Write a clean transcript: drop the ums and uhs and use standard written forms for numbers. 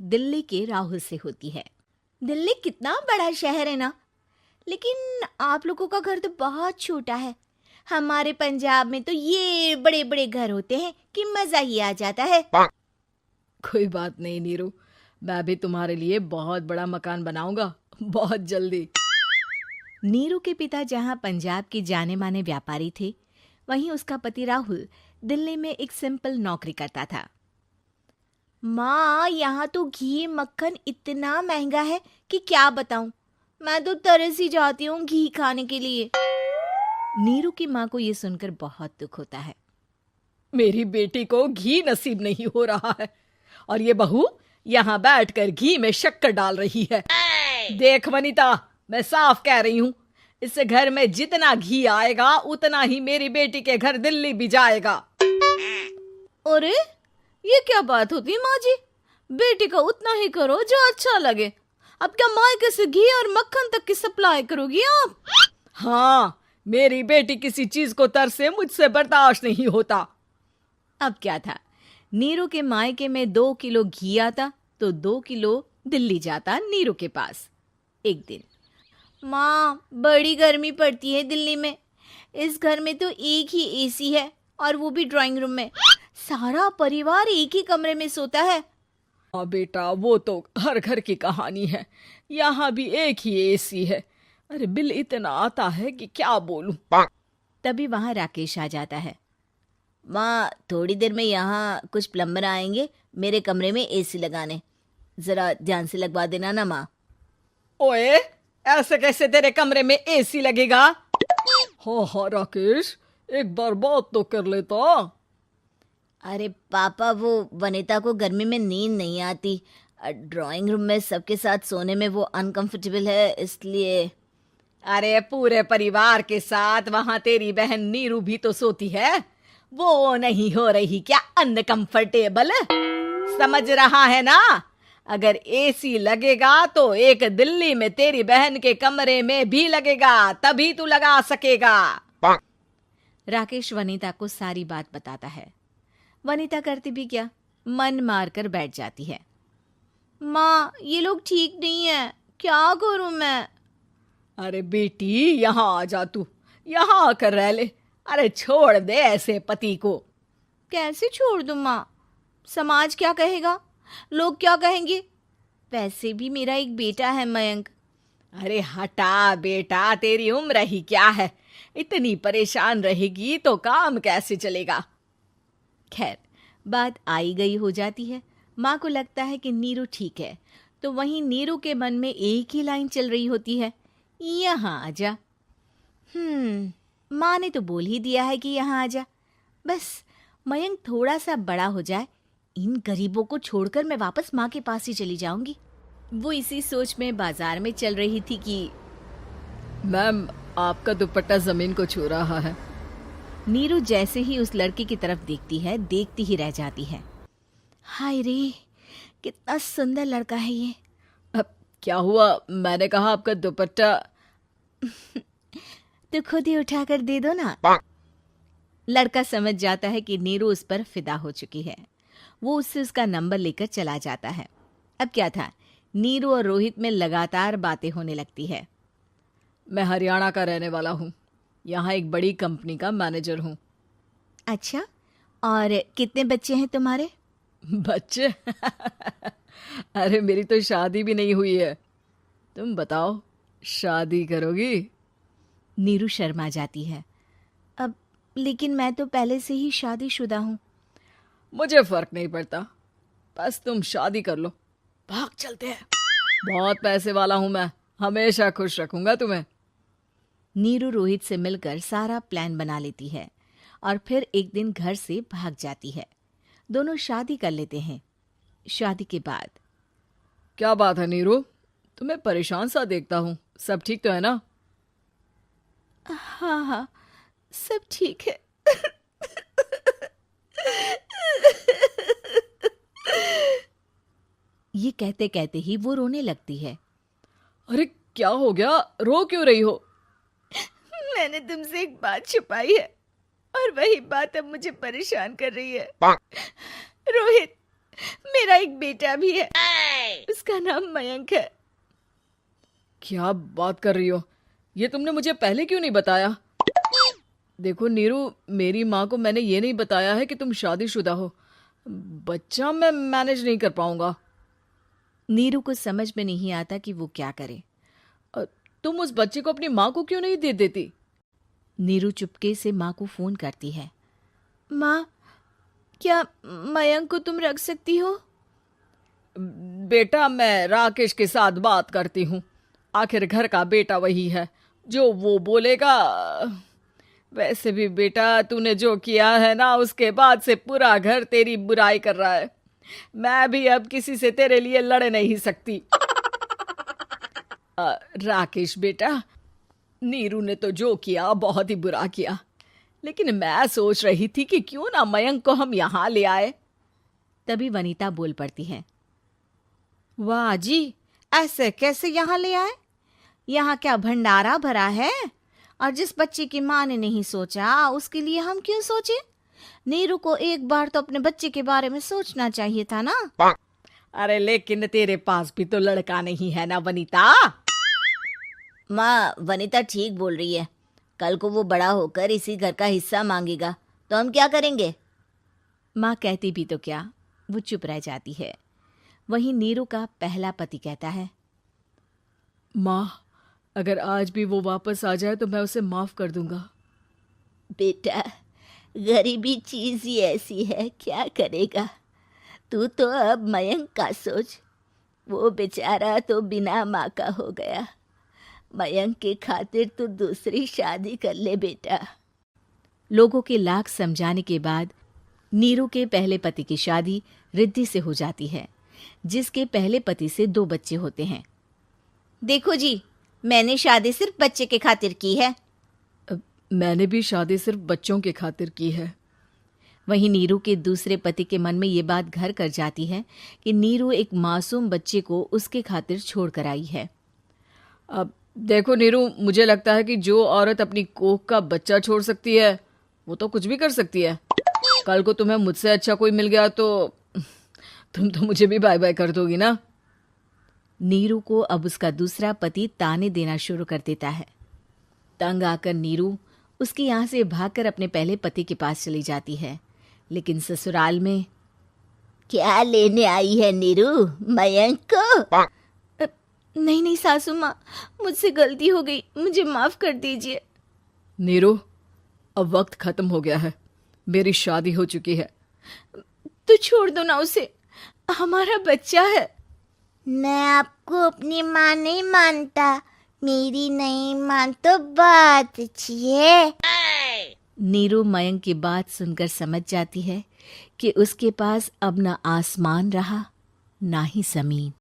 दिल्ली के राहुल से होती है। दिल्ली कितना बड़ा शहर है ना, लेकिन आप लोगों का घर तो बहुत छोटा है। हमारे पंजाब में तो ये बड़े बड़े घर होते हैं कि मजा ही आ जाता है। कोई बात नहीं नीरू, मैं भी तुम्हारे लिए बहुत बड़ा मकान बनाऊंगा बहुत जल्दी। नीरू के पिता जहाँ पंजाब के जाने माने व्यापारी थे, वहीं उसका पति राहुल दिल्ली में एक सिंपल नौकरी करता था। माँ, यहाँ तो घी मक्खन इतना महंगा है कि क्या बताऊं। मैं तो तरस ही जाती हूँ घी खाने के लिए। नीरू की माँ को ये सुनकर बहुत दुख होता है। मेरी बेटी को घी नसीब नहीं हो रहा है और ये बहू यहाँ बैठकर घी में शक्कर डाल रही है। देख वनिता, मैं साफ कह रही हूँ, इस घर में जितना घी आएगा उतना ही मेरी बेटी के घर दिल्ली भी जाएगा। अरे ये क्या बात होती है माँ जी? बेटी का उतना ही करो जो अच्छा लगे। अब क्या मायके से घी और मक्खन तक की सप्लाई करोगी आप? हाँ, मेरी बेटी किसी चीज को तरसे मुझसे बर्दाश्त नहीं होता। अब क्या था, नीरू के मायके में 2 किलो घी आता तो 2 किलो दिल्ली जाता नीरू के पास। एक दिन, माँ बड़ी गर्मी पड़ती है दिल्ली में। इस घर में तो एक ही एसी है और वो भी ड्राइंग रूम में। सारा परिवार एक ही कमरे में सोता है। हाँ बेटा, वो तो हर घर की कहानी है। यहाँ भी एक ही एसी है। अरे बिल इतना आता है कि क्या बोलूं। तभी वहां राकेश आ जाता है। माँ, थोड़ी देर में यहाँ कुछ प्लम्बर आएंगे मेरे कमरे में एसी लगाने। जरा ध्यान से लगवा देना ना माँ। ओए, ऐसे कैसे तेरे कमरे में एसी लगेगा? हाँ राकेश, एक बार बात तो कर लेता। अरे पापा, वो वनिता को गर्मी में नींद नहीं आती। ड्राइंग रूम में सबके साथ सोने में वो अनकंफर्टेबल है, इसलिए। अरे पूरे परिवार के साथ वहां तेरी बहन नीरू भी तो सोती है। वो नहीं हो रही क्या अनकंफर्टेबल? समझ रहा है ना? अगर एसी लगेगा तो एक दिल्ली में तेरी बहन के कमरे में भी लगेगा, तभी तू लगा सकेगा। राकेश वनिता को सारी बात बताता है। वनिता करती भी क्या, मन मारकर बैठ जाती है। माँ, ये लोग ठीक नहीं है, क्या करूं मैं? अरे बेटी, यहाँ आ जा, तू यहाँ आकर रह ले। अरे छोड़ दे ऐसे पति को। कैसे छोड़ दूं माँ? समाज क्या कहेगा, लोग क्या कहेंगे? वैसे भी मेरा एक बेटा है मयंक। अरे हटा बेटा, तेरी उम्र ही क्या है, इतनी परेशान रहेगी तो काम कैसे चलेगा। खैर, बात आई गई हो जाती है। माँ को लगता है कि नीरू ठीक है, तो वहीं नीरू के मन में एक ही लाइन चल रही होती है, यहाँ आजा। माँ ने तो बोल ही दिया है कि यहाँ आजा। बस मयंक थोड़ा सा बड़ा हो जाए, इन गरीबों को छोड़कर मैं वापस माँ के पास ही चली जाऊंगी। वो इसी सोच में बाजार में चल रही थी कि मैम, आपका दुपट्टा जमीन को छू रहा है। नीरू जैसे ही उस लड़की की तरफ देखती है, देखती ही रह जाती है। हाय रे, कितना सुंदर लड़का है ये। अब क्या हुआ? मैंने कहा आपका दुपट्टा। तो खुद ही उठाकर दे दो ना। लड़का समझ जाता है कि नीरू उस पर फिदा हो चुकी है। वो उससे उसका नंबर लेकर चला जाता है। अब क्या था, नीरू और रोहित में लगातार बातें होने लगती है। मैं हरियाणा का रहने वाला हूँ, यहाँ एक बड़ी कंपनी का मैनेजर हूँ। अच्छा, और कितने बच्चे हैं तुम्हारे? बच्चे? अरे मेरी तो शादी भी नहीं हुई है। तुम बताओ, शादी करोगी? नीरू शर्मा जाती है। अब लेकिन मैं तो पहले से ही शादीशुदा हूँ। मुझे फर्क नहीं पड़ता, बस तुम शादी कर लो, भाग चलते हैं। बहुत पैसे वाला हूँ मैं, हमेशा खुश रखूंगा तुम्हें। नीरू रोहित से मिलकर सारा प्लान बना लेती है और फिर एक दिन घर से भाग जाती है। दोनों शादी कर लेते हैं। शादी के बाद, क्या बात है नीरू, तुम्हें परेशान सा देखता हूँ, सब ठीक तो है ना? हाँ हाँ, सब ठीक है। ये कहते कहते ही वो रोने लगती है। अरे क्या हो गया, रो क्यों रही हो? मैंने तुमसे एक बात छुपाई है और वही बात अब मुझे परेशान कर रही है। रोहित, मेरा एक बेटा भी है, उसका नाम मयंक है। क्या बात कर रही हो? ये तुमने मुझे पहले क्यों नहीं बताया? देखो नीरू, मेरी माँ को मैंने ये नहीं बताया है कि तुम शादीशुदा हो। बच्चा मैं मैनेज नहीं कर पाऊंगा। नीरू को समझ में नहीं आता कि वो क्या करे। तुम उस बच्चे को अपनी माँ को क्यों नहीं दे देती? नीरू चुपके से माँ को फोन करती है। माँ, क्या मयंक को तुम रख सकती हो? बेटा, मैं राकेश के साथ बात करती हूँ। आखिर घर का बेटा वही है, जो वो बोलेगा। वैसे भी बेटा, तूने जो किया है ना, उसके बाद से पूरा घर तेरी बुराई कर रहा है। मैं भी अब किसी से तेरे लिए लड़ नहीं सकती। राकेश बेटा, नीरू ने तो जो किया बहुत ही बुरा किया, लेकिन मैं सोच रही थी कि क्यों ना मयंक को हम यहाँ ले आए। तभी वनीता बोल पड़ती है। वाह जी, ऐसे कैसे यहाँ ले आए? यहाँ क्या भंडारा भरा है? और जिस बच्चे की माँ ने नहीं सोचा, उसके लिए हम क्यों सोचे? नीरू को एक बार तो अपने बच्चे के बारे में सोचना चाहिए था ना। अरे लेकिन तेरे पास भी तो लड़का नहीं है ना वनीता। माँ, वनीता ठीक बोल रही है। कल को वो बड़ा होकर इसी घर का हिस्सा मांगेगा तो हम क्या करेंगे? माँ कहती भी तो क्या, वो चुप रह जाती है। वहीं नीरू का पहला पति कहता है। माँ, अगर आज भी वो वापस आ जाए तो मैं उसे माफ कर दूंगा। बेटा, गरीबी चीज ही ऐसी है, क्या करेगा? तू तो अब मयंक का सोच। वो बेचारा तो बिना माँ का हो गया। मयंक के खातिर तू दूसरी शादी कर ले बेटा। लोगों के लाख समझाने के बाद नीरू के पहले पति की शादी रिद्धि से हो जाती है, जिसके पहले पति से 2 बच्चे होते हैं। देखो जी, मैंने शादी सिर्फ बच्चे के खातिर की है। मैंने भी शादी सिर्फ बच्चों के खातिर की है। वहीं नीरू के दूसरे पति के मन में ये बात घर कर जाती है कि नीरू एक मासूम बच्चे को उसके खातिर छोड़ कर आई है। अब देखो नीरू, मुझे लगता है कि जो औरत अपनी कोख का बच्चा छोड़ सकती है, वो तो कुछ भी कर सकती है। कल को तुम्हें मुझसे अच्छा कोई मिल गया तो तुम तो मुझे भी बाय बाय कर दोगी ना। नीरू को अब उसका दूसरा पति ताने देना शुरू कर देता है। तंग आकर नीरू उसके यहाँ से भागकर अपने पहले पति के पास चली जाती है, लेकिन ससुराल में क्या लेने आई है नीरू, मयंक को? नहीं नहीं सासू माँ, मुझसे गलती हो गई, मुझे माफ कर दीजिए। नीरू, अब वक्त खत्म हो गया है, मेरी शादी हो चुकी है। तो छोड़ दो ना उसे, हमारा बच्चा है। मैं आपको अपनी माँ नहीं मानता, मेरी नहीं मान तो बात अच्छी है। नीरू मयंक की बात सुनकर समझ जाती है कि उसके पास अब न आसमान रहा ना ही जमीन।